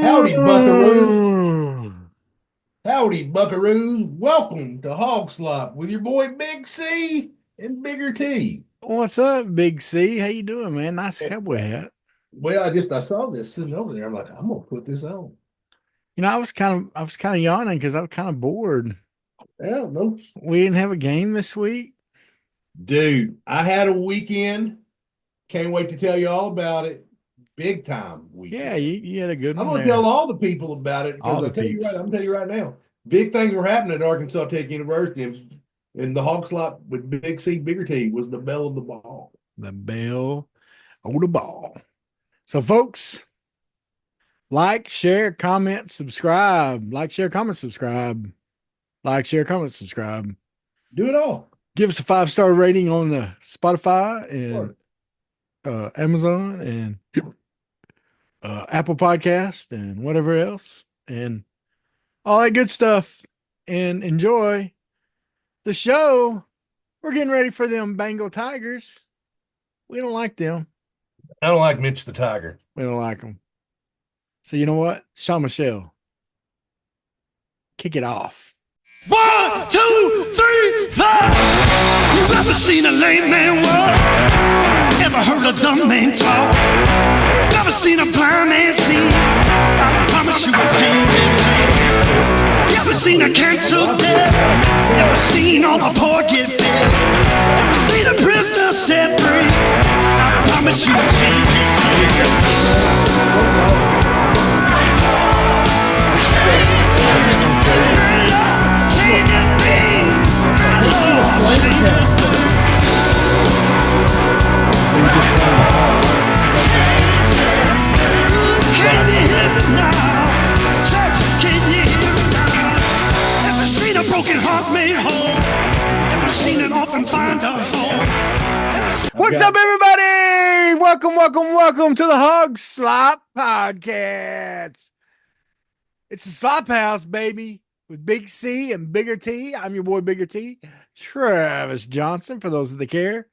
Howdy, buckaroos. Mm. Howdy, buckaroos. Welcome to Hawg Slop with your boy Big C and Bigger T. What's up, Big C? How you doing, man? Nice Eh, cowboy hat. Well, I saw this sitting over there. I'm like, I'm gonna put this on. I was kind of yawning because I was kind of bored. Yeah, no, We didn't have a game this week. dude, I had a weekend. Can't wait to tell you all about it. Big time Yeah, weekend. you had a good I'm one gonna tell there. all the people about it All because the I'm peeps. gonna tell you right now. Big things were happening at Arkansas Tech University, and the Hawg Slop with Big C, Bigger T was the belle of the ball. The bell on the ball. So, folks, like, share, comment, subscribe. Like, share, comment, subscribe. Like, share, comment, subscribe. Do it all. Give us a 5-star rating on the Spotify and Sure. Amazon and Apple Podcast and whatever else and all that good stuff. And enjoy the show. We're getting ready for them Bengal Tigers. We don't like them. I don't like Mitch the Tiger. We don't like them. So you know what? Sean Michelle, kick it off. 1, 2, 3, 4. You ever seen a lame man walk? Ever heard a dumb man talk? Never seen a blind man see? I promise you a change his hand. You ever seen a cancer dead? Ever seen all the poor get fed? Ever seen a prisoner set free? I promise you a change his hand. Broken heart made whole. Ever seen an orphan find a home? What's up, everybody? Welcome to the Hawg Slop Podcast. It's the Slop House, baby, with Big C and Bigger T. I'm your boy, Bigger T, Travis Johnson, for those that care.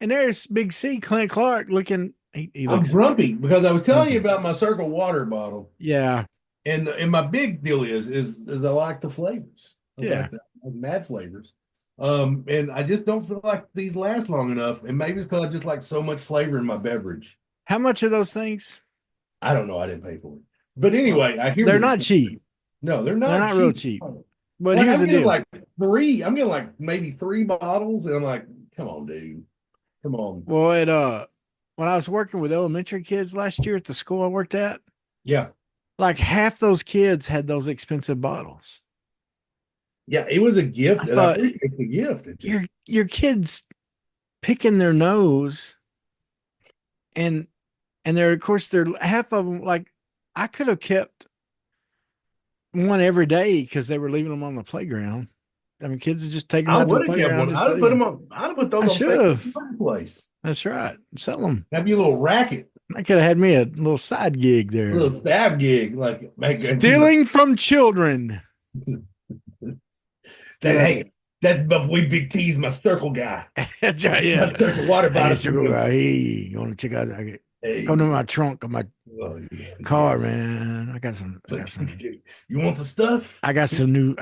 And there's Big C, Clint Clark, looking. He I'm looks grumpy because I was telling you grumpy. about my Circle water bottle, Yeah, and my big deal is I like the flavors. I yeah. like the mad flavors. And I just don't feel like these last long enough. And maybe it's because I just like so much flavor in my beverage. How much are those things? I don't know. I didn't pay for it. But anyway, I hear They're what not it's cheap. no, they're They're not not real cheap. cheap. But Like here's I'm the getting deal. like three. I'm getting like maybe three bottles, and I'm like, come on, dude, come on. Well, when I was working with elementary kids last year at the school I worked at, Yeah, like half those kids had those expensive bottles. yeah. It was a gift, I and I thought appreciate the gift. It just your kids picking their nose and they're of course they're half of them like I could have kept one every day because they were leaving them on the playground. I mean, kids would just take them I out to the would have kept playground, one. just I'd have leave put them them. on. I'd have put those I on should Facebook have. Marketplace. That's right. Sell them. Have you a little racket, I could have had me a little side gig a there. little stab gig, like make Stealing from children. that. Yeah, Hey, that's my boy Big T's my circle guy. that's right. My circle water I bottle. used to go, hey, you want to check out? Come to Hey, my trunk of my oh, yeah, car, man. You want the stuff? I got some new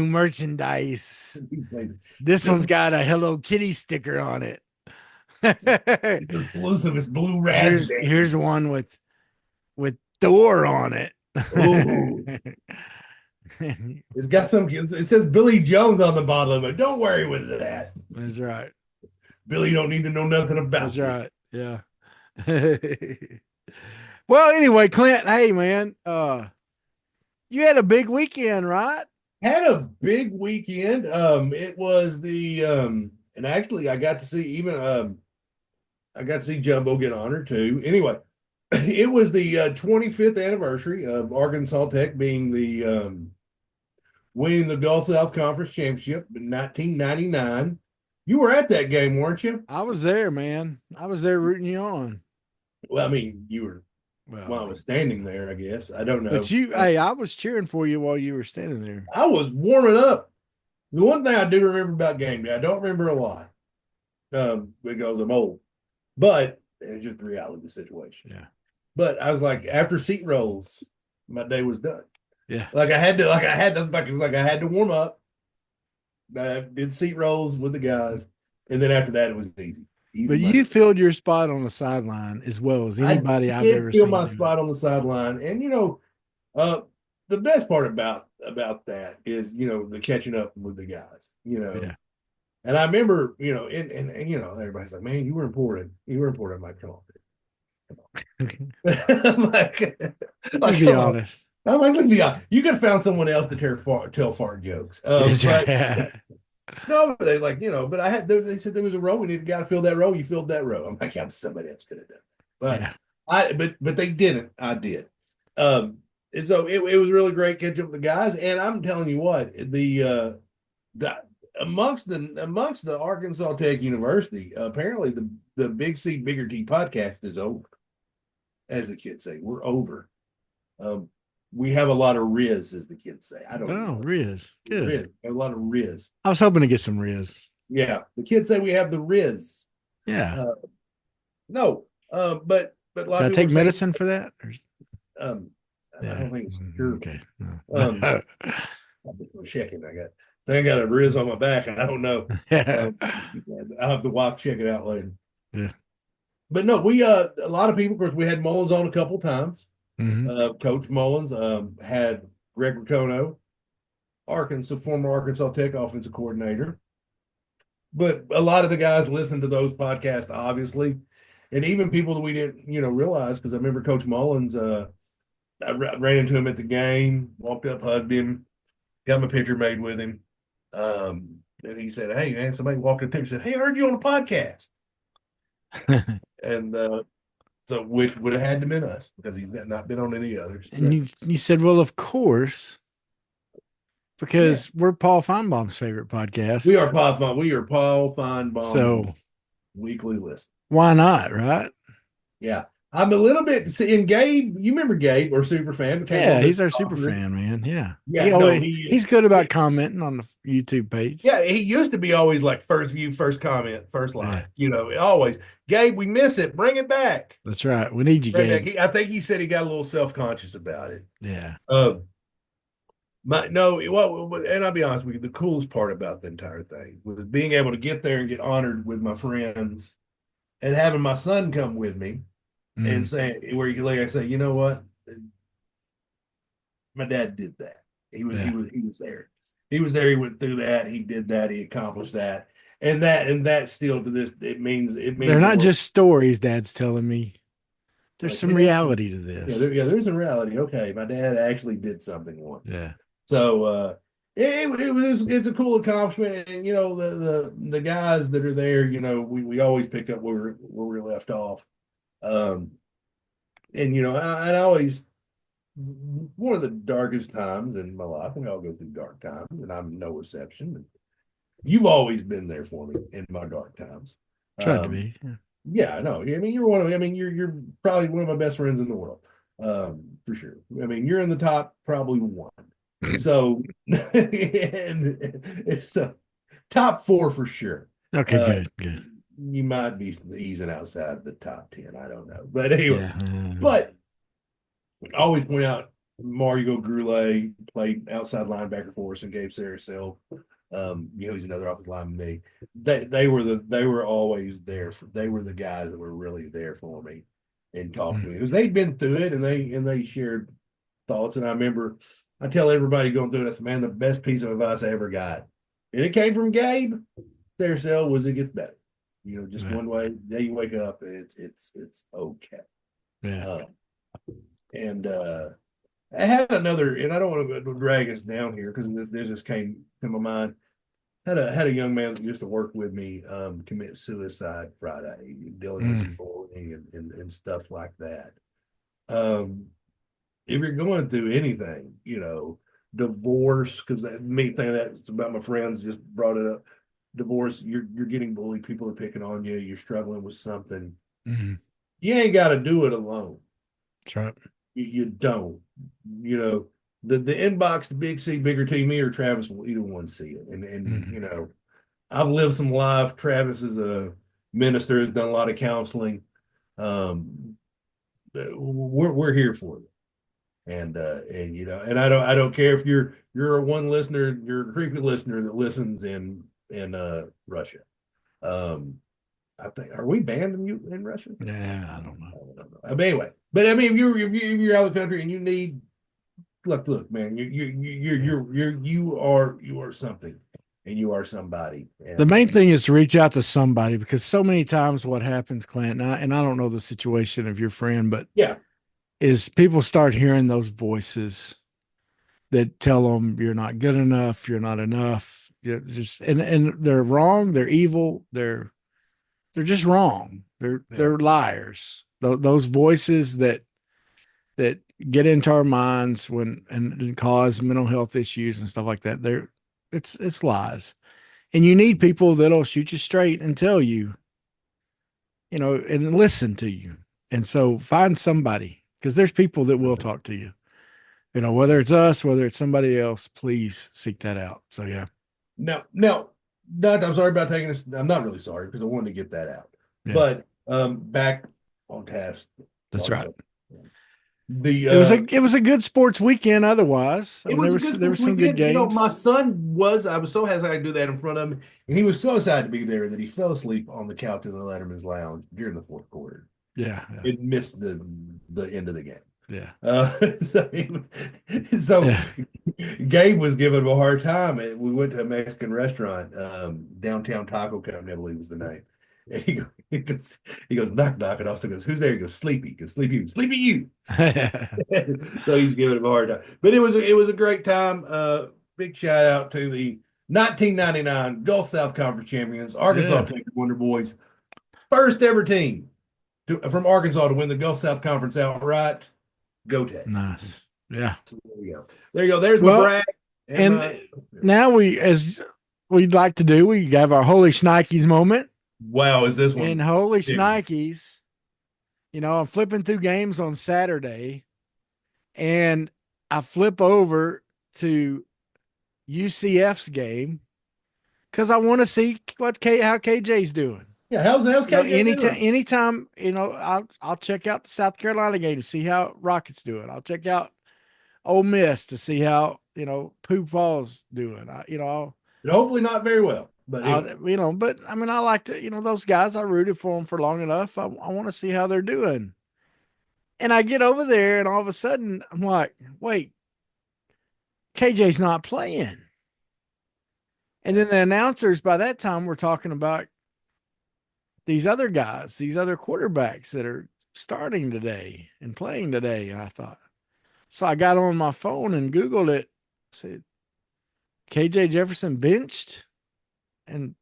merchandise. This This one's is got a Hello Kitty sticker on it. exclusive. It's blue here's raspberry. here's one with Thor on it. Oh, it's got some. It says Billy Jones on the bottle of it. Don't worry with that. That's right. Billy don't need to know nothing about That's this. right. Yeah. Well, anyway, Clint, hey man, you had a big weekend, right? Had a big weekend. It was the and actually I got to see even I got to see Jumbo get honored too. Anyway, it was the 25th anniversary of Arkansas Tech being the winning the Gulf South Conference Championship in 1999. You were at that game, weren't you? I was there, man. I was there rooting you on. Well, I mean, you were Well, while I was standing there, I guess. I don't know. but hey, I was cheering for you while you were standing there. I was warming up. The one thing I do remember about game day, I don't remember a lot because I'm old, but it's just the reality of the situation. Yeah. But I was like, after seat rolls, my day was done. Yeah. Like I had to, it was like I had to warm up. I did seat rolls with the guys, and then after that, it was easy. Easy But money. you filled your spot on the sideline as well as anybody I I've did ever feel seen. my spot on the sideline, and uh, the best part about that is the catching up with the guys. Yeah. And I remember and everybody's like, man, you were important. You were important. I'm like, come on. I'm Let's be come on. honest. I'm like, let's be honest. You could have found someone else to tell fart jokes. But no, they like, but they said there was a role. We need a guy to fill that role. You filled that role. I'm like, yeah, somebody else could have done that. But they didn't. I did. And so it was really great catching up with the guys. And I'm telling you what, the amongst the Arkansas Tech University, apparently the Big C Bigger T podcast is over, as the kids say. We're over. We have a lot of Riz, as the kids say. I don't know. Riz. Good. Riz. A lot of Riz. I was hoping to get some Riz. Yeah. The kids say we have the Riz. Yeah. No. But a lot Did I of take people medicine for that? I don't think it's true. Okay. I'm checking. I got a Riz on my back. I don't know. I'll have to watch, check it out later. Yeah. But no, we a lot of people, of course, we had Mullins on a couple times. Coach Mullins had Greg Racono, former Arkansas Tech offensive coordinator. But a lot of the guys listened to those podcasts, obviously, and even people that we didn't, realize, because I remember Coach Mullins. I ran into him at the game, walked up, hugged him, got my picture made with him. And he said, "Hey, man," somebody walked up to him and said, "Hey, I heard you on a podcast." And so which would have had to been us, because he's not been on any others. And you said, well, of course, because we're Paul Feinbaum's favorite podcast. We are Paul Feinbaum's so weekly list. Why not, right? Yeah. I'm a little bit and Gabe, you remember Gabe, or super fan? Yeah, he's our super fan, man. Yeah. Yeah. He's good about commenting on the YouTube page. Yeah, he used to be always like first view, first comment, first line. Always. Gabe, we miss it. Bring it back. That's right. We need you, Gabe. I think he said he got a little self-conscious about it. Yeah. And I'll be honest with you, the coolest part about the entire thing was being able to get there and get honored with my friends, and having my son come with me and saying, like I say, you know what? My dad did that. He was there. He was there. He went through that. He did that. He accomplished that. And that still to this, it means they're not just stories Dad's telling me. There's some reality to this. There's a reality. Okay, my dad actually did something once. Yeah. So it's a cool accomplishment, and the guys that are there, we always pick up where we left off. And I always, one of the darkest times in my life, we all go through dark times, and I'm no exception. You've always been there for me in my dark times. Tried to be. Yeah, I know. I mean, you're one of. I mean, you're probably one of my best friends in the world, for sure. I mean, you're in the top probably one. So, and it's top 4 for sure. Okay, good. You might be easing outside the top 10. I don't know, but anyway. But I always point out Mario Grulé played outside linebacker for us, and Gabe Saracel. He's another offensive lineman. They were always there. They were the guys that were really there for me and talked to me, because they'd been through it, and they shared thoughts. And I remember I tell everybody going through it, I said, man, the best piece of advice I ever got, and it came from Gabe Saracel, was it gets better. Just one way. Day you wake up, and it's okay. Yeah. I had another, and I don't want to drag us down here, because this just came to my mind. Had a young man that used to work with me commit suicide Friday, dealing with some bullying and stuff like that. If you're going through anything, divorce, because that main thing that's about my friends just brought it up. Divorce, you're getting bullied, people are picking on you, you're struggling with something. You ain't got to do it alone. That's right. You don't. The inbox, the Big C, Bigger T, me or Travis will either one see it. And I've lived some life. Travis is a minister, has done a lot of counseling. we're here for you. And I don't care if you're a one listener, you're a creepy listener that listens in Russia. I think, are we banned in Russia? Yeah, I don't know. I don't know. But anyway, but I mean, if you're out of the country and you need, look, man, you are something, and you are somebody. And The main thing is to reach out to somebody, because so many times what happens, Clint, and I don't know the situation of your friend, but yeah, is people start hearing those voices that tell them you're not good enough, you're not enough, you're just and they're wrong, they're evil, they're just wrong. They're liars. Those voices that get into our minds and cause mental health issues and stuff like that. It's lies. And you need people that'll shoot you straight and tell you, and listen to you. And so find somebody, because there's people that will talk to you. Whether it's us, whether it's somebody else, please seek that out. So yeah. no, I'm sorry about taking this. I'm not really sorry because I wanted to get that out. Yeah. But back on task. That's right. It was a good sports weekend otherwise. There were some good games. My son I was so happy I could do that in front of him, and he was so excited to be there that he fell asleep on the couch in the Letterman's lounge during the fourth quarter. Yeah. It missed the end of the game. Yeah. Gabe was giving him a hard time. And we went to a Mexican restaurant, Downtown Taco Company, I believe was the name. And he goes, knock, knock. And also goes, who's there? He goes, Sleepy. He goes, Sleepy you. So he's giving him a hard time. But it was a great time. Big shout out to the 1999 Gulf South Conference champions, Arkansas Tech Wonder Boys. First ever team from Arkansas to win the Gulf South Conference outright. Go Tech. Nice. Yeah. So there you go. There's my brag. And now as we'd like to do, we have our Holy Shnikes moment. Wow, is this one? In Holy Shnikes, I'm flipping through games on Saturday, and I flip over to UCF's game because I want to see how KJ's doing. Yeah, how's KJ doing? Anytime, I'll check out the South Carolina game to see how Rockets doing. I'll check out Ole Miss to see how Pooh Paul's doing. Hopefully not very well. But but I mean, I like to, those guys, I rooted for them for long enough. I want to see how they're doing. And I get over there, and all of a sudden, I'm like, wait, KJ's not playing. And then the announcers by that time were talking about these other guys, these other quarterbacks that are starting today and playing today. And I thought, so I got on my phone and Googled it, said, KJ Jefferson benched. And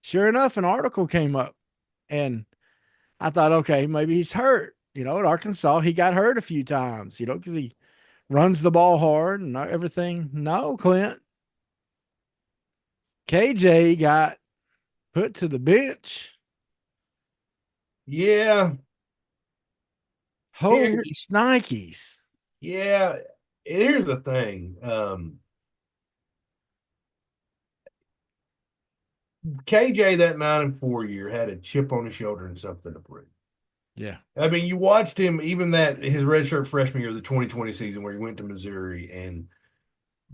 sure enough, an article came up, and I thought, okay, maybe he's hurt. At Arkansas, he got hurt a few times, because he runs the ball hard and everything. No, Clint. KJ got put to the bench. Yeah. Holy Shnikes. Yeah. And here's the thing. KJ, that 9-4 year, had a chip on his shoulder and something to prove. Yeah. I mean, you watched him, even his redshirt freshman year, the 2020 season, where he went to Missouri, and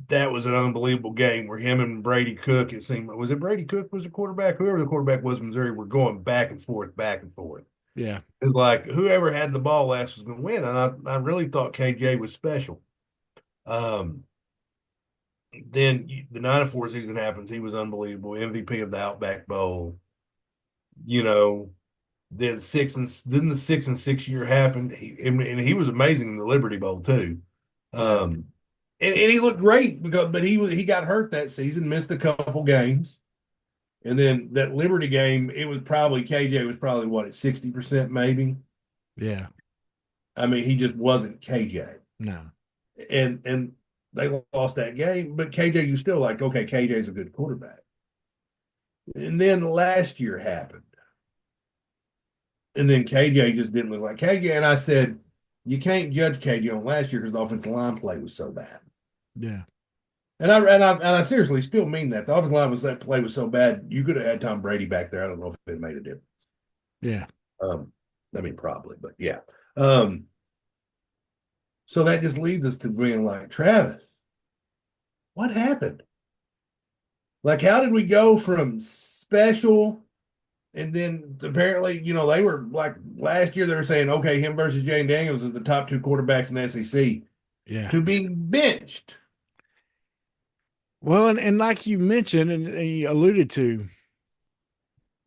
that was an unbelievable game where him and Brady Cook, it seemed, was it Brady Cook was the quarterback? Whoever the quarterback was in Missouri were going back and forth. Yeah. It was like whoever had the ball last was going to win, and I really thought KJ was special. Then the 9-4 season happens. He was unbelievable. MVP of the Outback Bowl. Then the 6-6 year happened. He was amazing in the Liberty Bowl too. And he looked great but he got hurt that season, missed a couple games. And then that Liberty game, KJ was probably what, at 60% maybe. Yeah. I mean, he just wasn't KJ. No. And they lost that game, but KJ, you still like, okay, KJ's a good quarterback. And then last year happened. And then KJ just didn't look like KJ. And I said, you can't judge KJ on last year because the offensive line play was so bad. Yeah. And I seriously still mean that. The offensive line play was so bad, you could have had Tom Brady back there. I don't know if it made a difference. Yeah. I mean, probably, but yeah. So that just leads us to being like, Travis, what happened? Like, how did we go from special and then apparently, they were like last year they were saying, okay, him versus Jane Daniels is the top two quarterbacks in the SEC Yeah. to being benched. Well, and like you mentioned and you alluded to,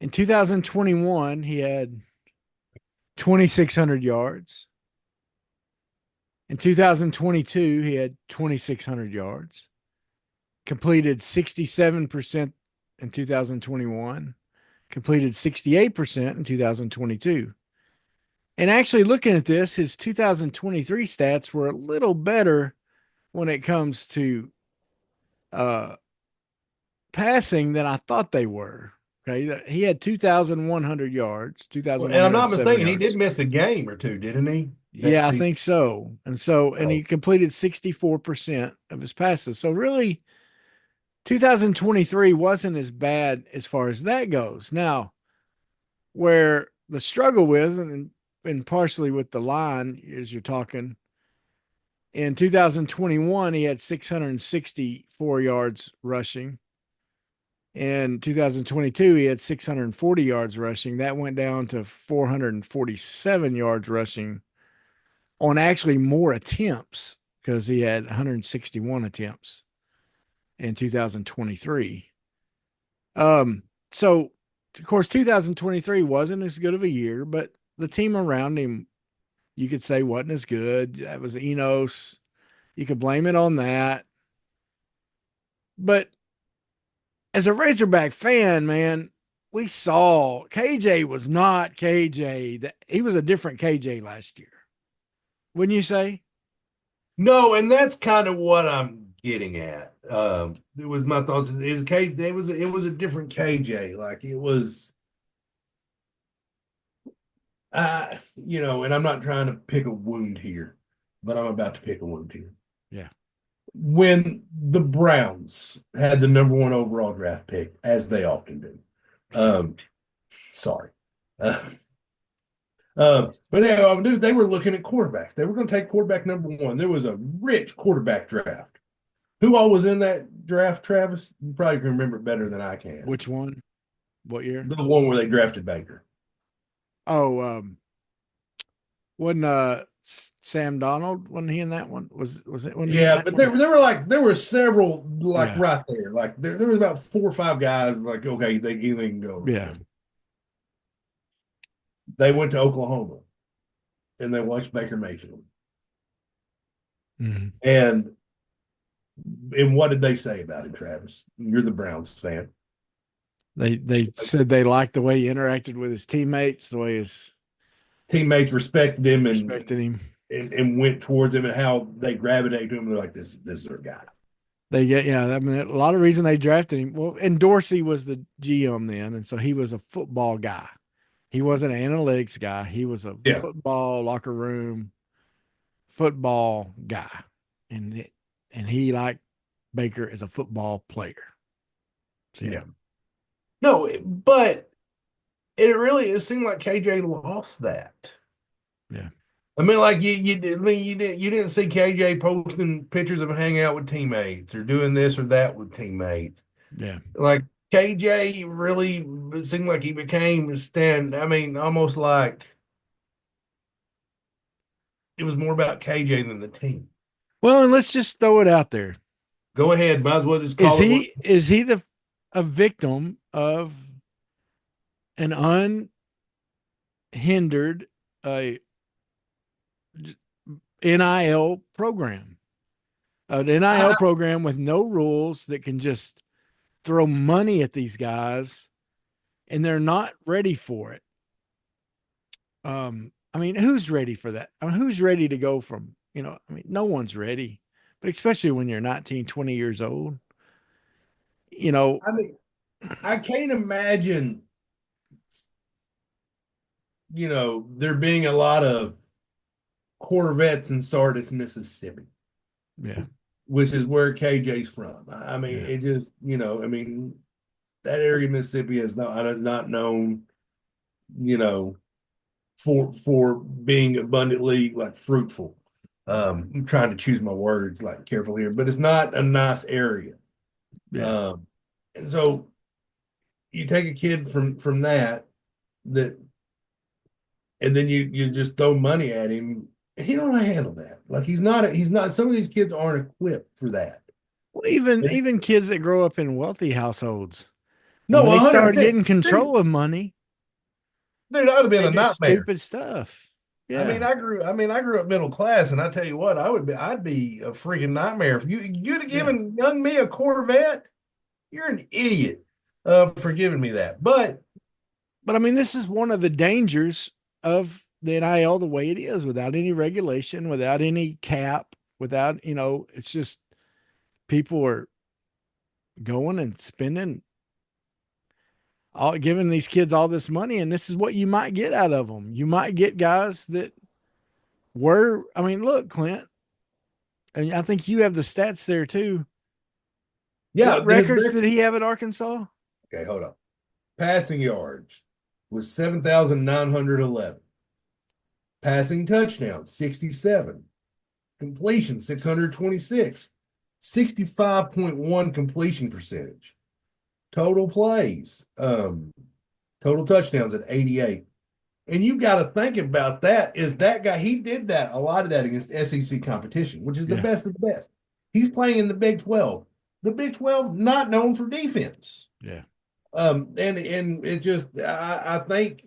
in 2021, he had 2,600 yards. In 2022, he had 2,600 yards, completed 67% in 2021, completed 68% in 2022. And actually, looking at this, his 2023 stats were a little better when it comes to uh, passing than I thought they were. Okay. He had 2,100 yards, Well, and I'm not 2,107 mistaken, he did yards. miss a game or two, didn't he? That Yeah, I season. think so. And he Oh. completed 64% of his passes. So really, 2023 wasn't as bad as far as that goes. Now, where the struggle with, and partially with the line, as you're talking, in 2021, he had 664 yards rushing. In 2022, he had 640 yards rushing. That went down to 447 yards rushing on actually more attempts because he had 161 attempts in 2023. So of course 2023 wasn't as good of a year, but the team around him you could say wasn't as good. That was Enos. You could blame it on that. But as a Razorback fan, man, we saw KJ was not KJ. That he was a different KJ last year. Wouldn't you say? No, and that's kind of what I'm getting at. It was my thoughts. Is K? It was a different KJ. Like it was, and I'm not trying to pick a wound here, but I'm about to pick a wound here. Yeah. When the Browns had the number one overall draft pick, as they often do. Um, sorry. Uh, but they were looking at quarterbacks. They were going to take quarterback number one. There was a rich quarterback draft. Who all was in that draft, Travis? You probably can remember it better than I can. Which one? What year? The one where they drafted Baker. Oh, wasn't Sam Donald? Wasn't he in that one? Was it? Wasn't he in Yeah, that but one? there were several like Yeah. right there. Like there was about 4 or 5 guys like, okay, they can go over Yeah. there. They went to Oklahoma and they watched Baker Mayfield. Mhm. And what did they say about him, Travis? You're the Browns fan. They said they liked the way he interacted with his teammates, the way his Teammates respected him respected him. and went towards him and how they gravitated to him. They're like, this is their guy. They get I mean a lot of reason they drafted him. Well, and Dorsey was the GM then, and so he was a football guy. He wasn't an analytics guy. He was a Yeah. football locker room football guy, and he liked Baker as a football player. So, Yeah. No, but it seemed like KJ lost that. Yeah. I mean, like you didn't see KJ posting pictures of him hanging out with teammates or doing this or that with teammates. Yeah. Like KJ really it seemed like he became I mean, almost like it was more about KJ than the team. Well, and let's just throw it out there. Go ahead, might as well just Is call it. he a victim of an unhindered NIL program? An NIL program with no rules that can just throw money at these guys and they're not ready for it. I mean, who's ready for that? I mean, who's ready to go from, I mean, no one's ready, but especially when you're 19, 20 years old, I mean, I can't imagine, there being a lot of Corvettes in Sardis, Mississippi, yeah, which is where KJ's from. I mean, yeah, it just, I mean, that area of Mississippi is not known, for being abundantly like fruitful. I'm trying to choose my words like careful here, but it's not a nice area. Yeah. And so you take a kid from that, and then you just throw money at him. He don't know how to handle that. Like he's not. Some of these kids aren't equipped for that. Well, even kids that grow up in wealthy households, No, when they start 100%. getting control of money, Dude, I'd have been they a do nightmare. stupid stuff. I mean, Yeah. I grew up middle class, and I tell you what, I'd be a freaking nightmare if you'd have Yeah. given young me a Corvette. You're an idiot, for giving me that. But But I mean, this is one of the dangers of the NIL the way it is, without any regulation, without any cap, without, it's just people are going and spending, all giving these kids all this money. And this is what you might get out of them. You might get guys that I mean, look, Clint, and I think you have the stats there too. yeah, What records did he have at Arkansas? okay, hold on. Passing yards was 7,911. Passing touchdowns, 67. Completion, 626. 65.1 completion percentage. Total plays, total touchdowns at 88. And you got to think about that. Is that guy, he did that, a lot of that against SEC competition, which is the Yeah. best of the best. He's playing in the Big 12. The Big 12, not known for defense. Yeah. And it just, I think,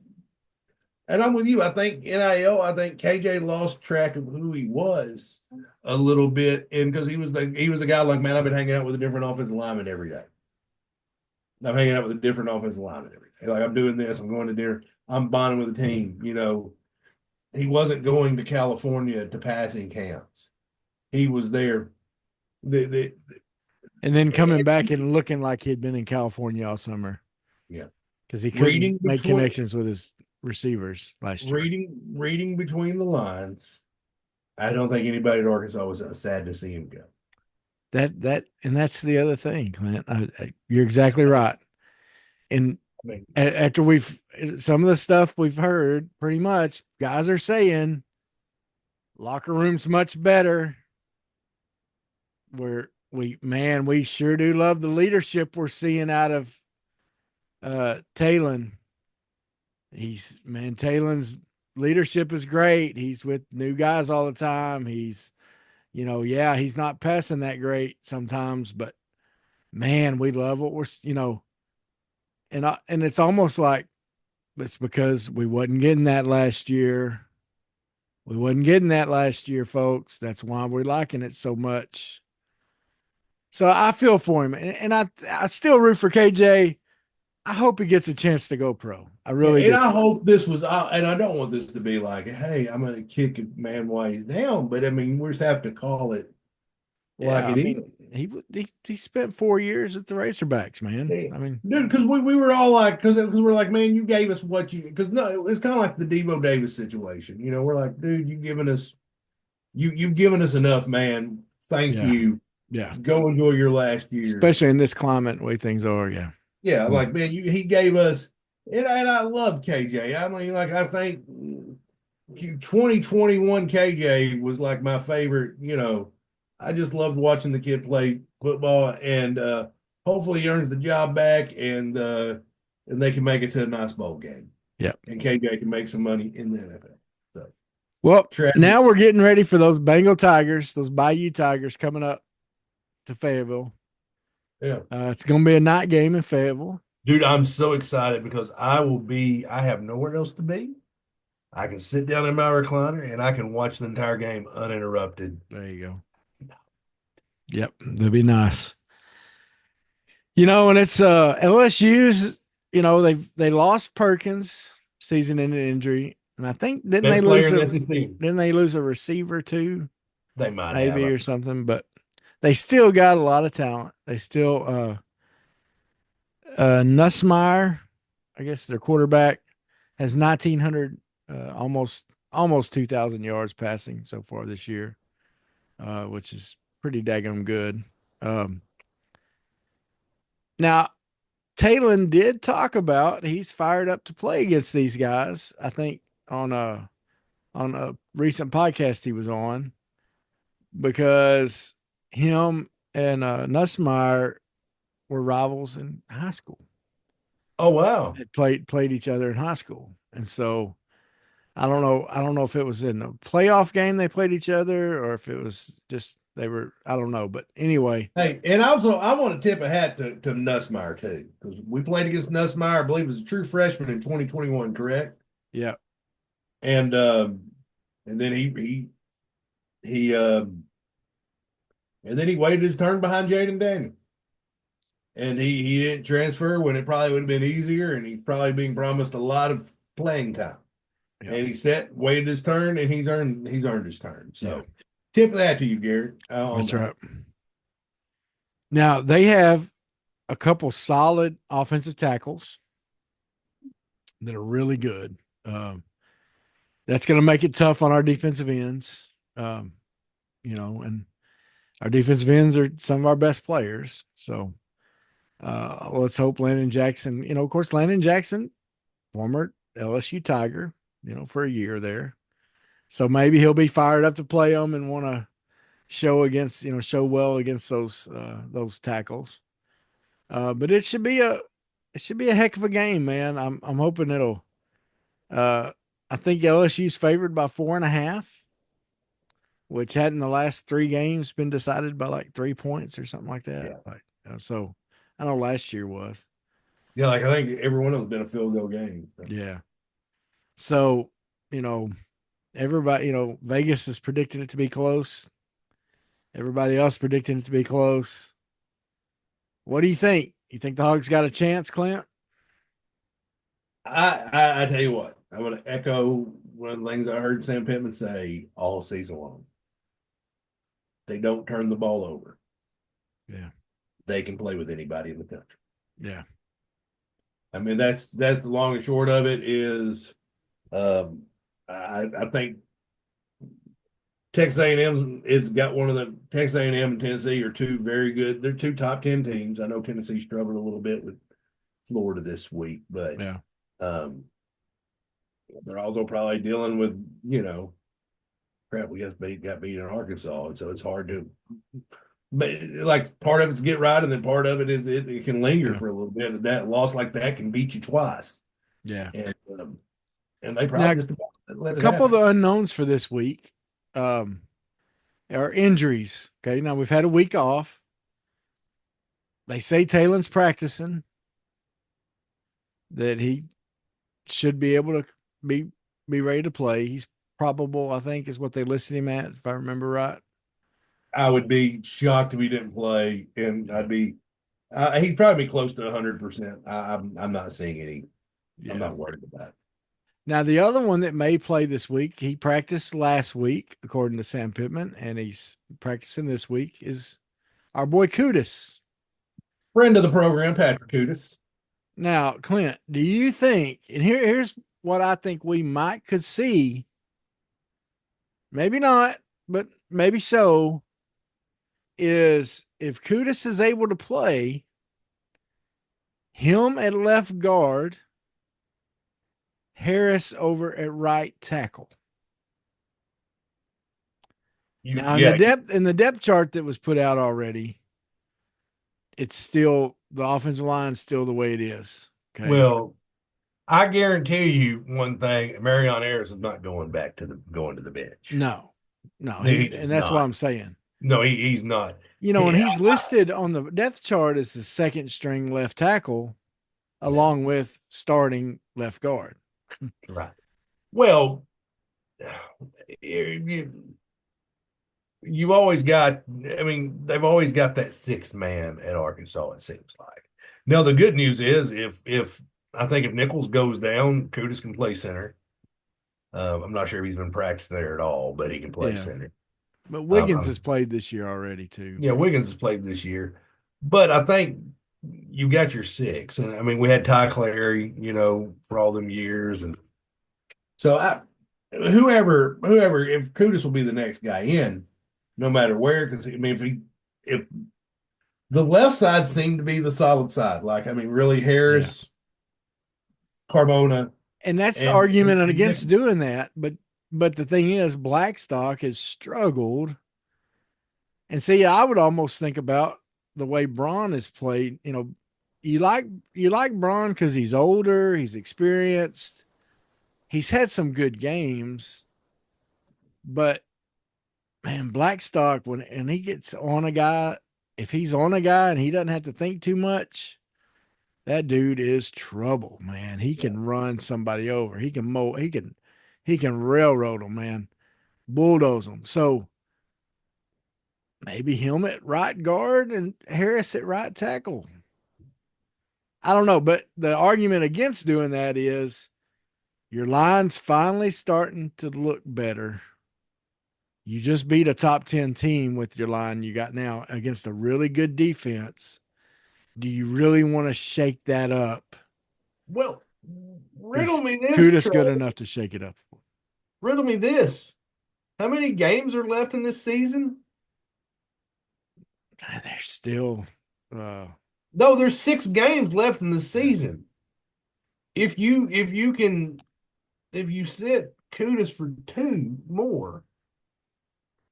and I'm with you. I think NIL, I think KJ lost track of who he was a little bit. And because he was the guy like, man, I've been hanging out with a different offensive lineman every day. I'm hanging out with a different offensive lineman every day. Like I'm doing this, I'm going to dinner, I'm bonding with the team. He wasn't going to California to passing camps. He was there. And then coming back and looking like he'd been in California all summer. Yeah. Because he couldn't make connections with his receivers last year. Reading between the lines, I don't think anybody at Arkansas was sad to see him go. And that's the other thing, Clint. You're exactly right. And after some of the stuff we've heard, pretty much guys are saying locker room's much better. We sure do love the leadership we're seeing out of Talon. Talon's leadership is great. He's with new guys all the time. He's not passing that great sometimes, but man, we love what we're, and it's almost like it's because we wasn't getting that last year. We wasn't getting that last year, folks. That's why we're liking it so much. So I feel for him, and I still root for KJ. I hope he gets a chance to go pro. I really do. And I hope this was, and I don't want this to be like, hey, I'm going to kick a man while he's down, but I mean, we just have to call it like it is. He spent 4 years at the Razorbacks, man. Yeah. I mean, dude, because we were all like, because we're like, man, you gave us what you, because no, it's kind of like the Devo Davis situation. We're like, dude, you've given us enough, man. Thank you. Yeah. Go enjoy your last year, especially in this climate, the way things are. Yeah. Yeah, like man, he gave us, and I love KJ. I mean, like I think 2021 KJ was like my favorite. I just loved watching the kid play football, and hopefully he earns the job back, and they can make it to a nice bowl game. Yeah, and KJ can make some money in the NFL. So, well, now we're getting ready for those Bengal Tigers, those Bayou Tigers coming up to Fayetteville. Yeah, it's going to be a night game in Fayetteville. Dude, I'm so excited because I have nowhere else to be. I can sit down in my recliner and I can watch the entire game uninterrupted. There you go. Yep, that'd be nice. And it's LSU's, they lost Perkins, season-ending injury. And I think didn't they lose a receiver too? They might maybe or something, but they still got a lot of talent. They still Nussmeier, I guess their quarterback, has 1,900, almost 2,000 yards passing so far this year, which is pretty daggone good. Now, Talon did talk about he's fired up to play against these guys. I think on a recent podcast he was on, because him and Nussmeyer were rivals in high school. Oh wow. Had played each other in high school, and so I don't know. I don't know if it was in a playoff game they played each other, or if it was just they were. I don't know, but anyway, Hey, and also I want to tip a hat to Nussmeyer too, because we played against Nussmeyer, I believe, as a true freshman in 2021, correct? yeah, And and then he and then he waited his turn behind Jaden Daniel. And he didn't transfer when it probably would have been easier, and he's probably being promised a lot of playing time. yeah, And he waited his turn, and he's earned his turn. So yeah. tip that to you, Garrett. On That's that. right. Now they have a couple solid offensive tackles that are really good. That's going to make it tough on our defensive ends. And our defensive ends are some of our best players. So let's hope Landon Jackson, of course, Landon Jackson, former LSU Tiger, for a year there. So maybe he'll be fired up to play them and want to show well against those tackles. But it should be a heck of a game, man. I'm hoping it'll. I think LSU's favored by 4.5, which hadn't the last 3 games been decided by like 3 points or something like that. Yeah. So I know last year was. Yeah, like I think every one of them's been a field goal game. So. Yeah. So, everybody, Vegas is predicting it to be close. Everybody else predicting it to be close. What do you think? You think the Hogs got a chance, Clint? I tell you what, I'm going to echo one of the things I heard Sam Pittman say all season long. They don't turn the ball over. Yeah. They can play with anybody in the country. Yeah. I mean, that's the long and short of it is I think Texas A&M is got one of the Texas A&M and Tennessee are two very good. They're two top 10 teams. I know Tennessee struggled a little bit with Florida this week, but Yeah. They're also probably dealing with, crap, we got beat in Arkansas. And so it's hard to, but like part of it's get right. And then part of it is it can linger for a little bit. That loss like that can beat you twice. Yeah. And they probably just about let a it couple happen. of the unknowns for this week are injuries. Okay. Now we've had a week off. They say Taylon's practicing, that he should be able to be ready to play. He's probable, I think, is what they listed him at, if I remember right. I would be shocked if he didn't play, and he'd probably be close to 100%. I'm not seeing any. Yeah. I'm not worried about it. Now, the other one that may play this week, he practiced last week, according to Sam Pittman, and he's practicing this week, is our boy Kudus. Friend of the program, Patrick Kudus. Now, Clint, do you think, and here's what I think we could see, maybe not, but maybe so, is if Kudus is able to play, him at left guard, Harris over at right tackle. Now, in the depth chart that was put out already, it's still the offensive line still the way it is. Okay. Well, I guarantee you one thing: Marion Harris is not going to the bench. No, and that's not. what I'm saying. No, he's not. And he's listed on the depth chart as the second string left tackle, along with starting left guard. Right. Well, you've always got. I mean, they've always got that sixth man at Arkansas. It seems like. Now the good news is if I think if Nichols goes down, Kudus can play center. I'm not sure if he's been practicing there at all, but he can play center. But Wiggins has played this year already too. Yeah, Wiggins has played this year, but I think you got your six, and I mean we had Ty Clary, for all them years, and so whoever if Kudus will be the next guy in, no matter where, because I mean if the left side seemed to be the solid side, really Harris, Carbona. And that's the argument against doing that. But the thing is, Blackstock has struggled And see, I would almost think about the way Braun is played. You know, you like Braun because he's older, he's experienced, he's had some good games, but man, Blackstock when and he gets on a guy, if he's on a guy and he doesn't have to think too much, that dude is trouble, man. He Yeah. can run somebody over. He can railroad them, man. Bulldoze them. So maybe him at right guard and Harris at right tackle. I don't know, but the argument against doing that is your line's finally starting to look better. You just beat a top 10 team with your line you got now against a really good defense. Do you really want to shake that up? Well, Is riddle me this, Kudos good Trey. enough to shake it up? Riddle me this. How many games are left in this season? They're still No, there's 6 games left in the season. If you sit Kudos for 2 more,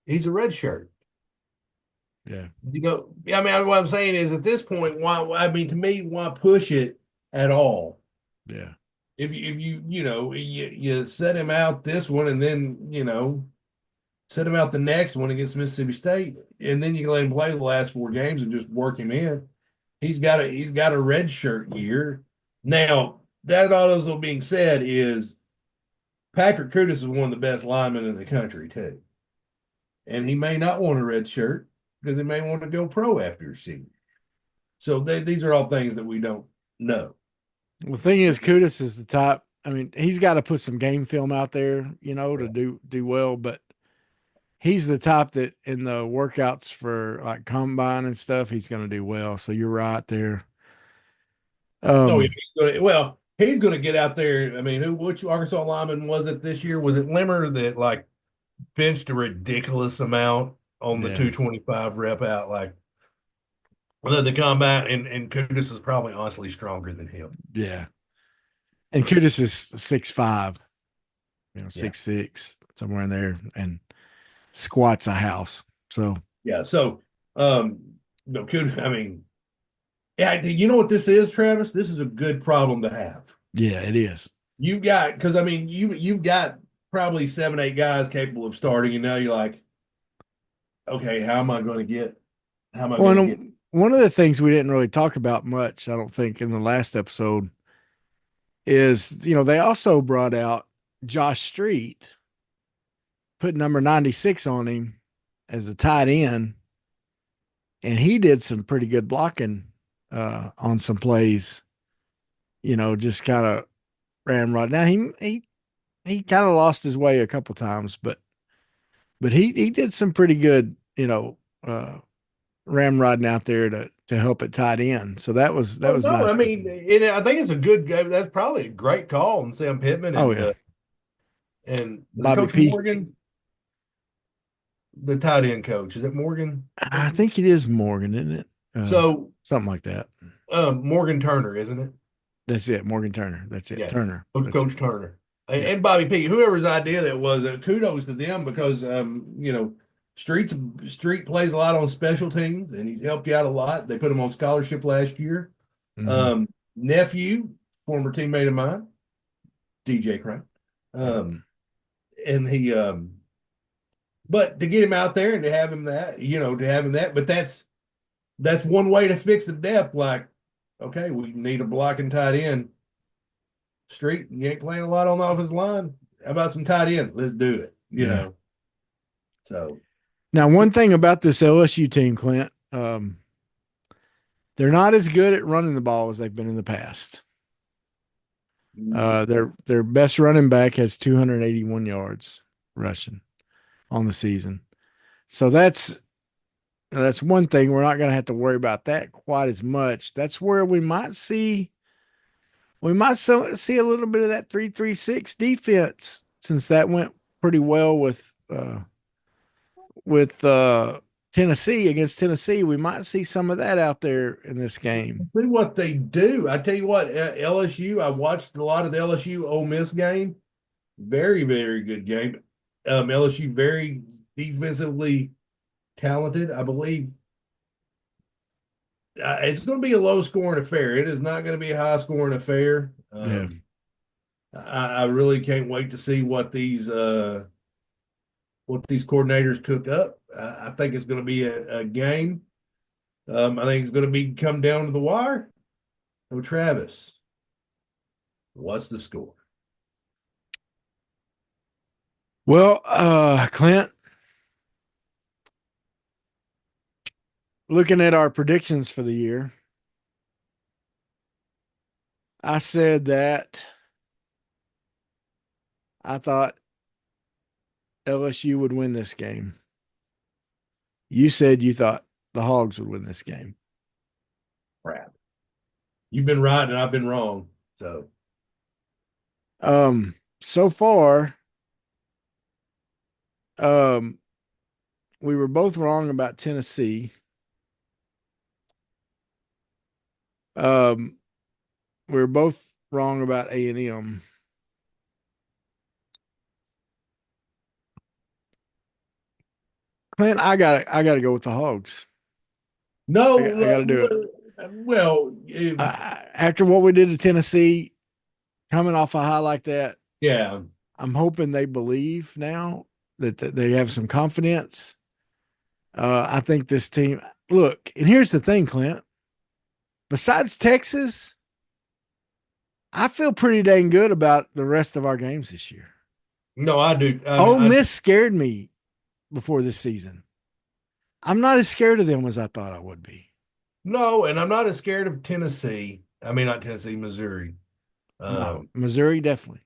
he's a red shirt. yeah. I mean, what I'm saying is at this point, to me, why push it at all? Yeah. If you set him out this one and then, set him out the next one against Mississippi State, and then you can let him play the last 4 games and just work him in. He's got a red shirt year. Now, that also being said is Patrick Kudos is one of the best linemen in the country, too. And he may not want a red shirt because he may want to go pro after his senior. So these are all things that we don't know. Well, the thing is, Kudos is the top. I mean, he's got to put some game film out there, to do well, but he's the top that in the workouts for like combine and stuff, he's going to do well. So you're right there. Oh, yeah, he's going to get out there. I mean, which Arkansas lineman was it this year? Was it Limmer that like benched a ridiculous amount on the Yeah. 225 rep out? Like the combine, and Kudos is probably honestly stronger than him. Yeah. And Kudos is 6'5", Yeah. 6'6", somewhere in there, and squats a house. So Yeah. So, no, Kudos. I mean, yeah. You know what this is, Travis? This is a good problem to have. yeah, it is. You've got because I mean you've got probably 7, 8 guys capable of starting, and now you're like, okay, how am I going to get? How am I Well, going to get? one of the things we didn't really talk about much, I don't think, in the last episode is, they also brought out Josh Street, put number 96 on him as a tight end, and he did some pretty good blocking on some plays. Just kind of ran right now. He kind of lost his way a couple times, but he did some pretty good, ramrodding out there to help it tight end. So that was nice. I mean, and I think it's a good game. That's probably a great call on Sam Pittman and Bobby Coach P. Morgan, the tight end coach. Is it Morgan? I think it is Morgan, isn't it? So something like that. Morgan Turner, isn't it? That's it. Morgan Turner. That's it. Yeah. Turner. Coach Turner. And Bobby P. Whoever's idea that was, kudos to them because Street plays a lot on special teams and he's helped you out a lot. They put him on scholarship last year. Mhm. Nephew, former teammate of mine, DJ Crane. And he but to get him out there and to have him that, but that's one way to fix the depth. Like, okay, we need a blocking tight end. Street, you ain't playing a lot on the offensive line. How about some tight end? Let's do it. You know. So now, one thing about this LSU team, Clint, they're not as good at running the ball as they've been in the past. Their best running back has 281 yards rushing on the season. So that's one thing. We're not going to have to worry about that quite as much. That's where we might see a little bit of that 3-3-6 defense, since that went pretty well with Tennessee. Against Tennessee. We might see some of that out there in this game. See what they do. I tell you what, LSU, I watched a lot of the LSU Ole Miss game. Very, very good game. LSU very defensively talented. I believe it's going to be a low scoring affair. It is not going to be a high scoring affair. I really can't wait to see what these coordinators cook up. I think it's going to be a game. I think it's going to be come down to the wire. So, Travis, what's the score? Well, Clint, looking at our predictions for the year, I said that I thought LSU would win this game. You said you thought the Hogs would win this game. Crap. You've been right and I've been wrong. So so far, we were both wrong about Tennessee. We were both wrong about A&M. Clint, I gotta go with the Hogs. no, I gotta do it. Well, After what we did to Tennessee, coming off a high like that, yeah. I'm hoping they believe now that they have some confidence. I think this team, look, and here's the thing, Clint. Besides Texas, I feel pretty dang good about the rest of our games this year. No, I do. Ole Miss scared me before this season. I'm not as scared of them as I thought I would be. No, and I'm not as scared of Tennessee. I mean, not Tennessee, Missouri. No, Missouri definitely.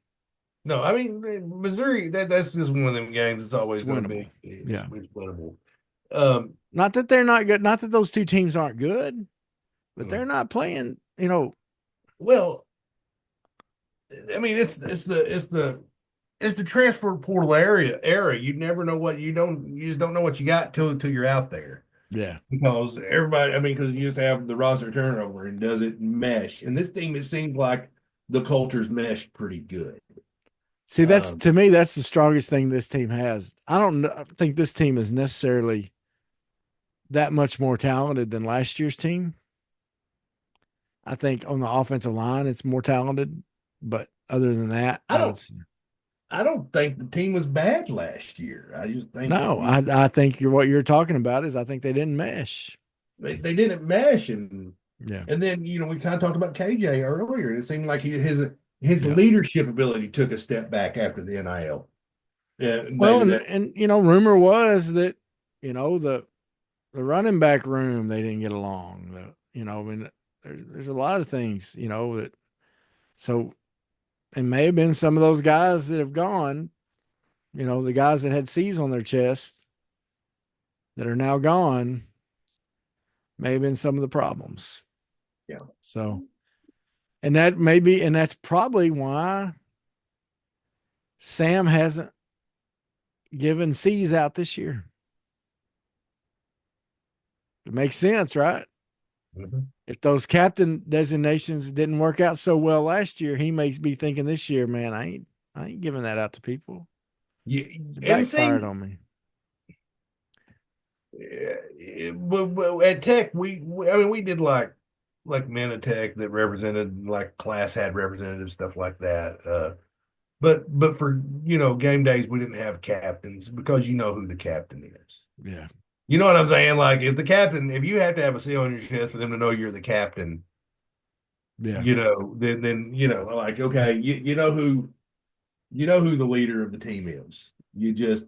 No, I mean Missouri. That's just one of them games. It's always It's going to winnable. be. Yeah. It's winnable. Not that they're not good. Not that those two teams aren't good, but Mm. they're not playing. Well, I mean, it's the transfer portal era. You never know what you just don't know what you got till you're out there. Yeah. Because everybody, I mean, because you just have the roster turnover and does it mesh? And this team, it seems like the culture's meshed pretty good. See, that's to me, that's the strongest thing this team has. I don't think this team is necessarily that much more talented than last year's team. I think on the offensive line, it's more talented, but other than that, I don't think the team was bad last year. I just think I think what you're talking about is I think they didn't mesh. they didn't mesh, and Yeah. then we kind of talked about KJ earlier, and it seemed like his leadership ability took a step back after the NIL. Yeah, well, and rumor was that the running back room they didn't get along. I mean, there's a lot of things that so it may have been some of those guys that have gone. The guys that had C's on their chest that are now gone may have been some of the problems. Yeah. So, and that's probably why Sam hasn't given C's out this year. It makes sense, right? Mm-hmm. If those captain designations didn't work out so well last year, he may be thinking this year, man, I ain't giving that out to people. It backfired on me. But at Tech, we did like men at Tech that represented, like class had representatives, stuff like that. But for game days, we didn't have captains because you know who the captain is. Yeah. You know what I'm saying? Like if you have to have a C on your chest for them to know you're the captain, yeah, then like, okay, you know who the leader of the team is. You just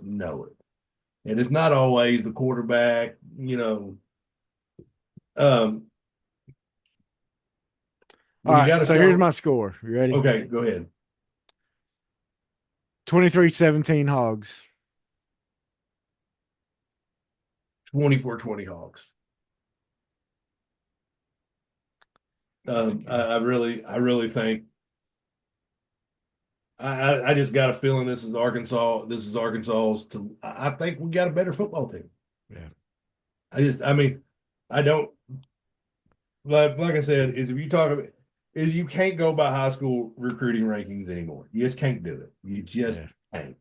know it. And it's not always the quarterback, All right, so here's my score. You ready? Okay, go ahead. 23-17 Hogs. 24-20 Hawks. I really think I just got a feeling this is Arkansas. This is Arkansas's. I think we got a better football team. Yeah. I don't like I said, you can't go by high school recruiting rankings anymore. You just can't do it. You just can't.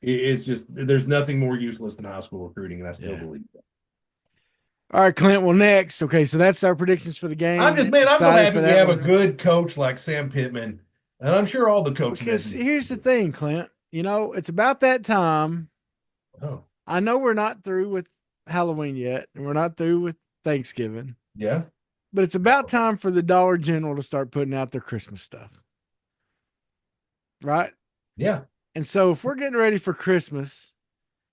It's just there's nothing more useless than high school recruiting, and I still Yeah. believe that. All right, Clint. Well, next. Okay, so that's our predictions for the game. I'm so Excited happy for we that have a one. good coach like Sam Pittman, and I'm sure all the coaches. Because here's the thing, Clint. It's about that time. Oh, I know we're not through with Halloween yet, and we're not through with Thanksgiving, yeah, but it's about time for the Dollar General to start putting out their Christmas stuff. Right? yeah. And so if we're getting ready for Christmas,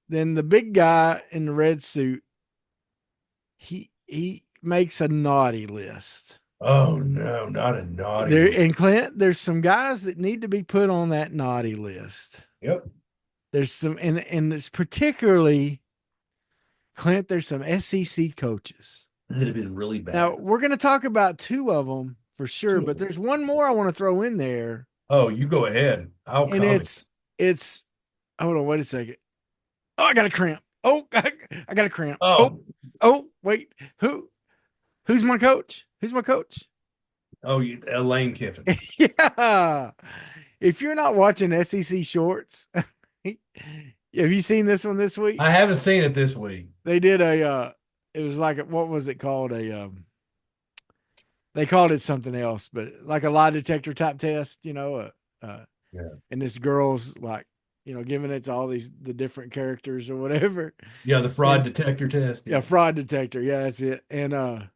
then the big guy in the red suit, he makes a naughty list. Oh no, not a naughty There one. and Clint, there's some guys that need to be put on that naughty list. Yep. There's some and it's particularly Clint, there's some SEC coaches. It'd have been really bad. Now we're going to talk about two of them for sure, Two. but there's one more I want to throw in there. Oh, you go ahead. I'll And comment. it's hold on, wait a second. Oh, I got a cramp. Oh, I got a cramp. Oh, Oh, wait. Who's my coach? Who's my coach? oh, Lane Kiffin. Yeah. If you're not watching SEC shorts, have you seen this one this week? I haven't seen it this week. They did it was like what was it called? They called it something else, but like a lie detector type test, Yeah. and this girl's like, giving it to all the different characters or whatever. Yeah, the fraud detector test. Yeah, fraud detector. Yeah, that's it. And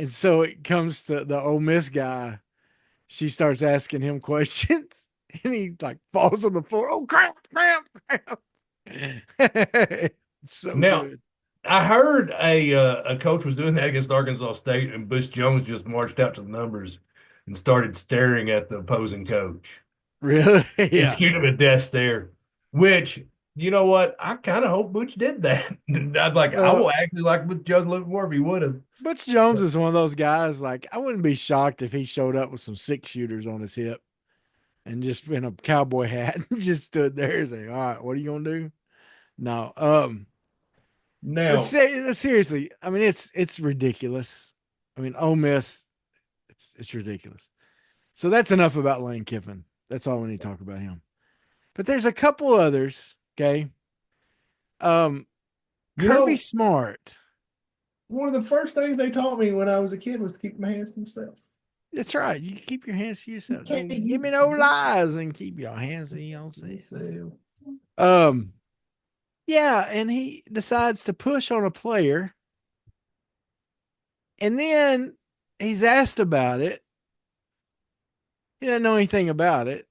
so it comes to the Ole Miss guy. She starts asking him questions, and he like falls on the floor. Oh, crap. So Now, good. I heard a coach was doing that against Arkansas State, and Bush Jones just marched out to the numbers and started staring at the opposing coach. Really? He's Yeah. cute him a desk there, which you know what? I kind of hope Butch did that. I'd like, I will actually like Butch Jones a little more if he would have. Butch Jones is one of those guys. Like, I wouldn't be shocked if he showed up with some 6-shooters on his hip and just in a cowboy hat and just stood there and say, "All right, what are you gonna do?" No. But Now, seriously, I mean, it's ridiculous. I mean, Ole Miss, it's ridiculous. So that's enough about Lane Kiffin. That's all we need to talk about him. But there's a couple others. Okay. Kirby Smart. one of the first things they taught me when I was a kid was to keep my hands to myself. That's right. You keep your hands to yourself. You Don't can't- give me no lies and keep your hands to yourself. So, Yeah, and he decides to push on a player, and then he's asked about it. He doesn't know anything about it.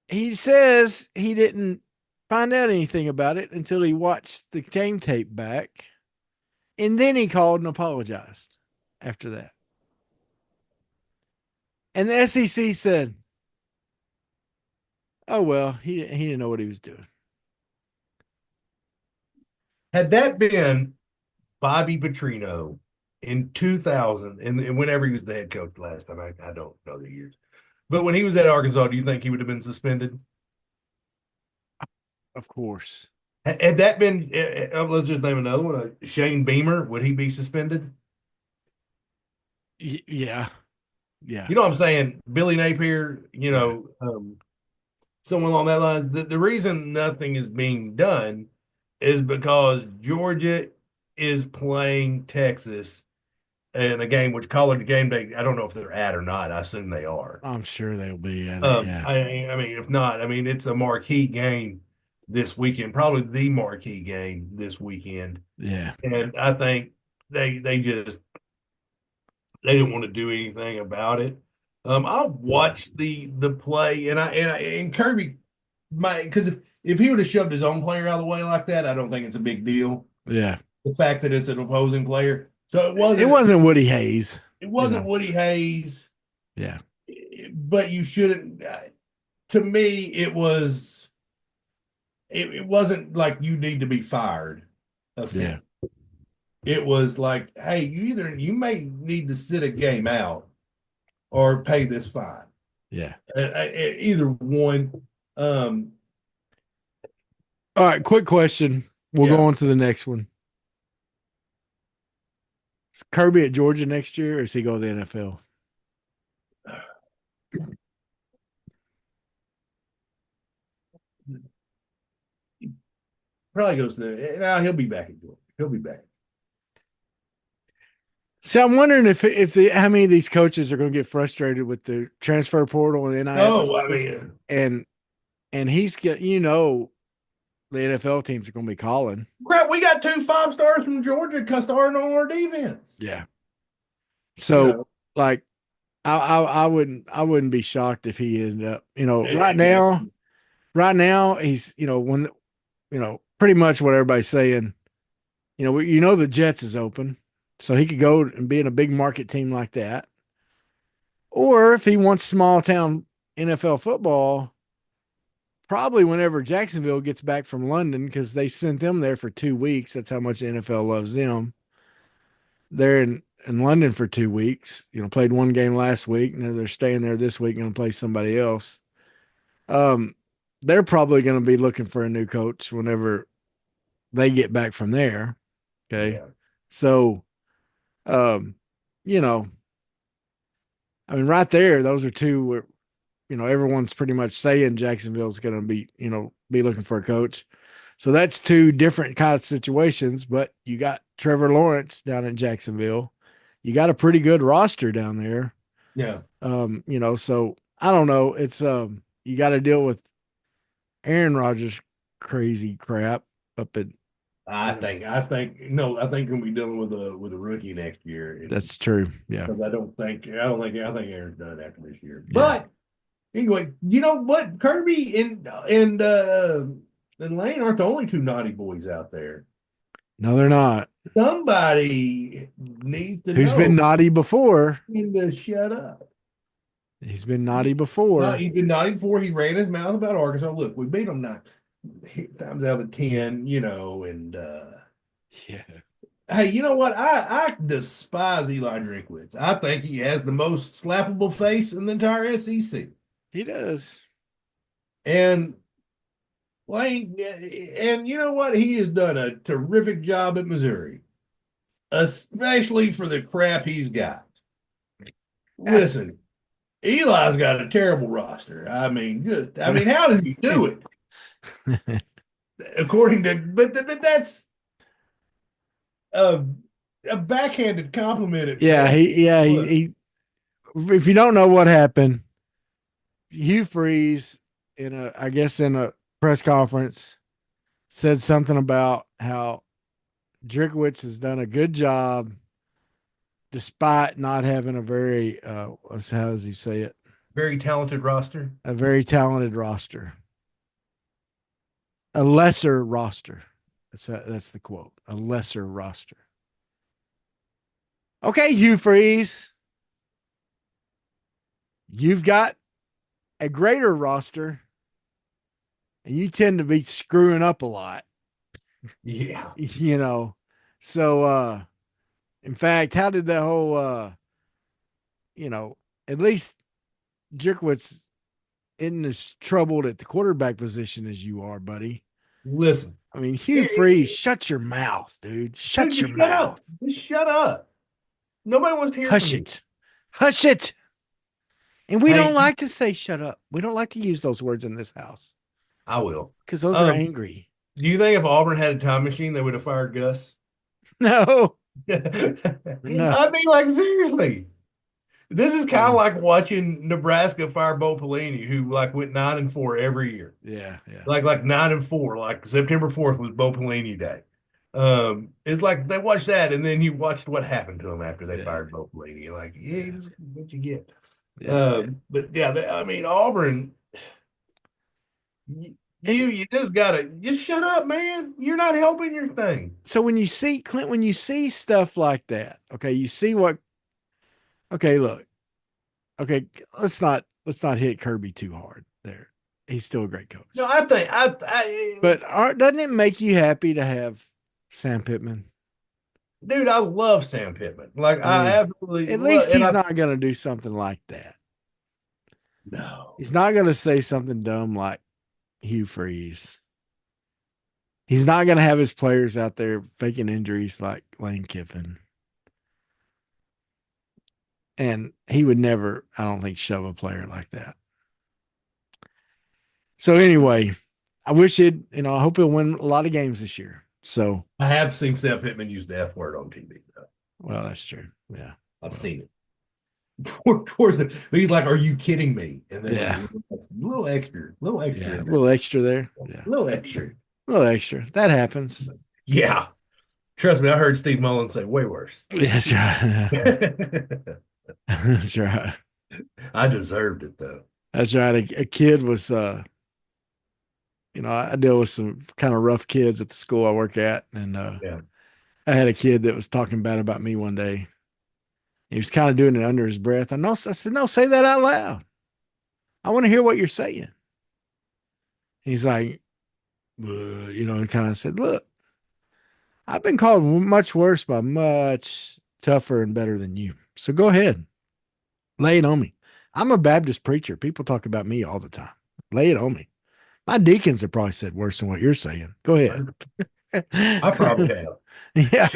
He says he didn't find out anything about it until he watched the game tape back, and then he called and apologized after that. And the SEC said, "Oh well, he didn't know what he was doing." had that been Bobby Petrino in 2000, and whenever he was the head coach last time, I don't know the years, but when he was at Arkansas, do you think he would have been suspended? Of course. Had that been, let's just name another one, Shane Beamer, would he be suspended? Yeah. Yeah. You know what I'm saying? Billy Napier, someone along that line. The reason nothing is being done is because Georgia is playing Texas in a game which College Game Day. I don't know if they're at or not. I assume they are. I'm sure they'll be at it. Yeah. I mean, if not, I mean, it's a marquee game this weekend, probably the marquee game this weekend. Yeah. And I think they didn't want to do anything about it. I watched the play, and Kirby might, because if he would have shoved his own player out of the way like that, I don't think it's a big deal. Yeah. The fact that it's an opposing player, so It wasn't Woody Hayes. It wasn't Woody Hayes. Yeah. But you shouldn't. To me, it was. It wasn't like you need to be fired. Yeah. It was like, hey, you may need to sit a game out or pay this fine. Yeah. Either one. All right. Quick question. We'll go on to the next one. Is Kirby at Georgia next year, or is he go to the NFL? Probably goes to the. No, he'll be back in Georgia. He'll be back. See, I'm wondering if how many of these coaches are going to get frustrated with the transfer portal and NIL Oh, I mean, and he's get the NFL teams are going to be calling. crap, we got 2 5-stars from Georgia starting on our defense. Yeah. So like I wouldn't be shocked if he ended up, right now he's, when pretty much what everybody's saying, the Jets is open. So he could go and be in a big market team like that. Or if he wants small town NFL football, probably whenever Jacksonville gets back from London, because they sent them there for 2 weeks. That's how much the NFL loves them. They're in London for 2 weeks, played one game last week, and they're staying there this week and going to play somebody else. They're probably going to be looking for a new coach whenever they get back from there. Okay. Yeah. So, I mean, right there, those are two where, everyone's pretty much saying Jacksonville's going to be looking for a coach. So that's 2 different kind of situations, but you got Trevor Lawrence down in Jacksonville. You got a pretty good roster down there. Yeah. So I don't know. It's you got to deal with Aaron Rodgers crazy crap up at. I think we'll be dealing with a rookie next year. That's true. Yeah. Because I think Aaron's done after this year. Yeah. But anyway, you know what? Kirby and Lane aren't the only 2 naughty boys out there. No, they're not. Somebody needs to Who's been naughty before? To shut up. He's been naughty before. No, he's been naughty before. He ran his mouth about Arkansas. Look, we beat them 9 times out of 10, and yeah. Hey, you know what? I despise Eli Drinkwitz. I think he has the most slappable face in the entire SEC. He does. And Lane, and you know what? He has done a terrific job at Missouri, especially for the crap he's got. Listen, Eli's got a terrible roster. I mean, how does he do it? According to, but that's a backhanded compliment. He. If you don't know what happened, Hugh Freeze in a press conference said something about how Drinkwitz has done a good job despite not having a very how does he say it? Very talented roster. A very talented roster. A lesser roster. That's the quote. A lesser roster. Okay, Hugh Freeze. You've got a greater roster, and you tend to be screwing up a lot. Yeah. So in fact, how did the whole at least Drinkwitz isn't as troubled at the quarterback position as you are, buddy. Listen. I mean, Hugh Freeze, shut your mouth, dude. Shut your mouth. Just shut up. Nobody wants to hear Hush from it. Hush it. And we don't like to say shut up. We don't like to use those words in this house. I will. Because those are angry. Do you think if Auburn had a time machine, they would have fired Gus? No. No. I mean, like, seriously. This is kind of like watching Nebraska fire Bo Pelini, who like went 9-4 every year. Yeah. Like 9-4. Like September 4th was Bo Pelini Day. It's like they watched that, and then you watched what happened to him after they fired Bo Pelini. You're like, this is what you get. But I mean, Auburn. You just gotta shut up, man. You're not helping your thing. So when you see Clint, when you see stuff like that, okay, you see what. Okay, look. Okay, let's not hit Kirby too hard there. He's still a great coach. No, I think But doesn't it make you happy to have Sam Pittman? Dude, I love Sam Pittman. Like I absolutely. At least he's not going to do something like that. No, he's not going to say something dumb like Hugh Freeze. He's not going to have his players out there faking injuries like Lane Kiffin. And he would never, I don't think, shove a player like that. So anyway, I wish I hope he'll win a lot of games this year. So I have seen Seth Pittman use the F word on TV, though. well, that's true. Yeah. I've seen it. Towards it. He's like, "Are you kidding me?" And then Yeah. a little extra. Yeah, a little extra there. Yeah. A little extra. A little extra. That happens. Yeah. Trust me, I heard Steve Mullen say way worse. Yeah, that's right. That's right. I deserved it, though. That's right. A kid was, I deal with some kind of rough kids at the school I work at. And Yeah. I had a kid that was talking bad about me one day. He was kind of doing it under his breath. I said, no, say that out loud. I want to hear what you're saying. He's like, and kind of said, look, I've been called much worse by much tougher and better than you. So go ahead. Lay it on me. I'm a Baptist preacher. People talk about me all the time. Lay it on me. My deacons have probably said worse than what you're saying. Go ahead. I probably have. Yeah.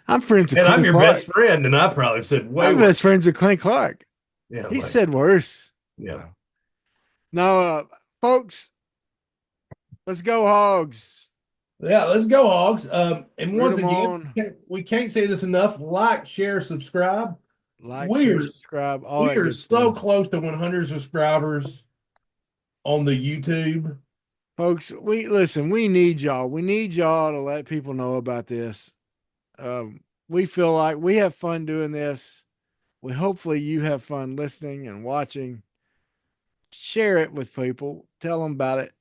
I'm friends with And Clint I'm your Clark. best friend, and I probably said way I'm worse. best friends with Clint Clark. Yeah, He like, said worse. yeah. No, folks, let's go Hogs. Yeah, let's go, Hogs. And once them again, we can't say this enough. Like, share, subscribe. Like, We share, are- subscribe. All We that are good so stuff. close to 100 subscribers on the YouTube. Folks, we need y'all. We need y'all to let people know about this. We feel like we have fun doing this. Hopefully you have fun listening and watching. Share it with people. Tell them about it.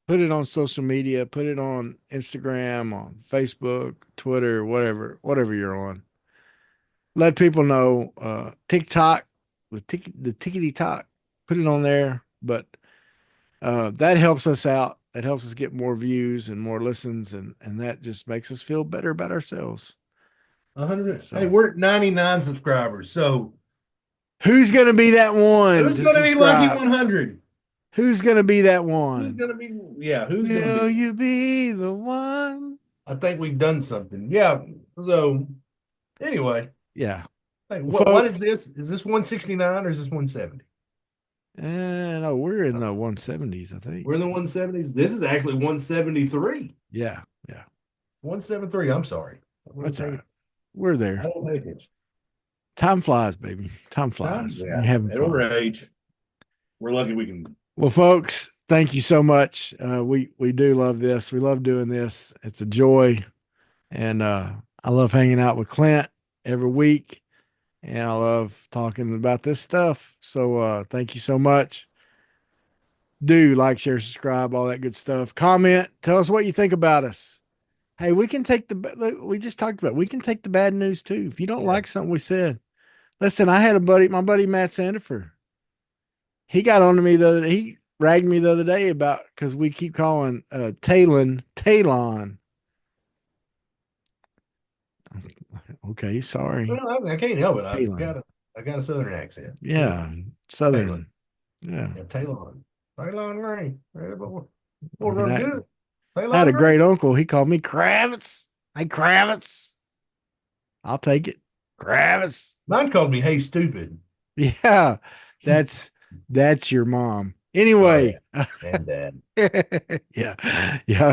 Put it on social media. Put it on Instagram, on Facebook, Twitter, whatever you're on. Let people know. TikTok, the tickety talk. Put it on there. But that helps us out. That helps us get more views and more listens, and that just makes us feel better about ourselves. 100. So- Hey, we're at 99 subscribers. So Who's gonna be that one? who's going to be lucky 100? Who's gonna be that Who's one? going to be? Yeah, who's going Will to be? you be the one? I think we've done something. Yeah. So anyway, Yeah. hey, Well, what folks- is this? Is this 169 or is this 170? No, we're in the 170s, I think. We're in the 170s. This is actually 173. Yeah. 173. I'm sorry. That's all right. We're I there. don't pay attention. Time flies, baby. Time flies. Yeah. You're having At fun. our age, we're lucky we can. Well, folks, thank you so much. We do love this. We love doing this. It's a joy. And I love hanging out with Clint every week. And I love talking about this stuff. So thank you so much. Do like, share, subscribe, all that good stuff. Comment. Tell us what you think about us. Hey, we can take we just talked about, we can take the bad news too. If you don't like something we said. Listen, I had my buddy Matt Sandifer. He got on to me he ragged me the other day about, because we keep calling Talon. Okay, sorry. Well, I can't help it. Taylor. I got a southern accent. Yeah, Southern. Taylor. Yeah. Yeah, Talon Green. We'll I mean, run I- good. I had a Talon Green. great uncle. He called me Kravitz. Hey, Kravitz. I'll take it. Kravitz. Mine called me "Hey Stupid" Yeah, that's your mom. Anyway, and Dad. yeah.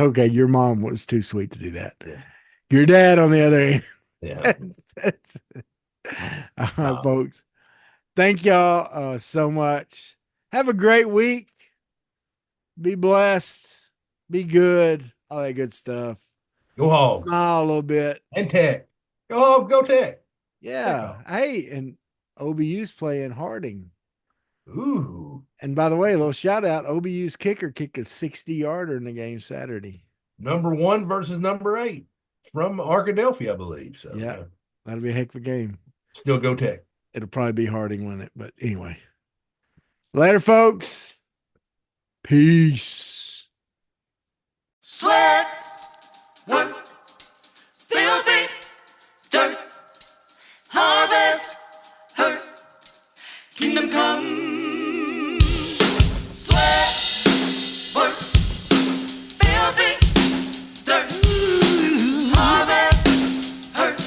Okay. Your mom was too sweet to do that. Yeah. Your dad, on the other hand. Yeah. All right, folks. Thank y'all so much. Have a great week. Be blessed. Be good. All that good stuff. Go Hogs Smile a little bit. and Tech. Go Hogs, go Tech. Yeah. Hey, and OBU's playing Harding. Ooh. And by the way, a little shout out, OBU's kicker kicked a 60-yarder in the game Saturday. Number 1 versus number 8 from Arkadelphia, I believe. So Yeah. That'll be a heck of a game. Still go Tech. It'll probably be Harding win it, but anyway. Later, folks. Peace. Sweat, work, filthy, dirt, harvest, hurt, kingdom come. Sweat, work, filthy, dirt, harvest, hurt,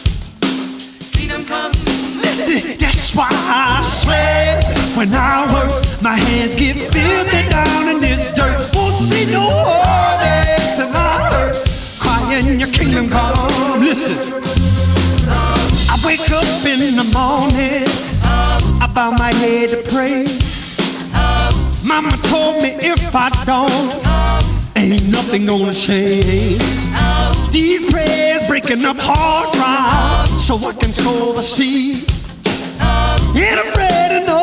kingdom come. Listen, that's why I sweat when I work. My hands get filthy down in this dirt. Won't see no orders till I heard crying your kingdom come. Listen, I wake up in the morning, I bow my head to pray. Mama told me if I don't, ain't nothing gonna change. These prayers breaking up hard ground so I can sow the seed. Ain't afraid of no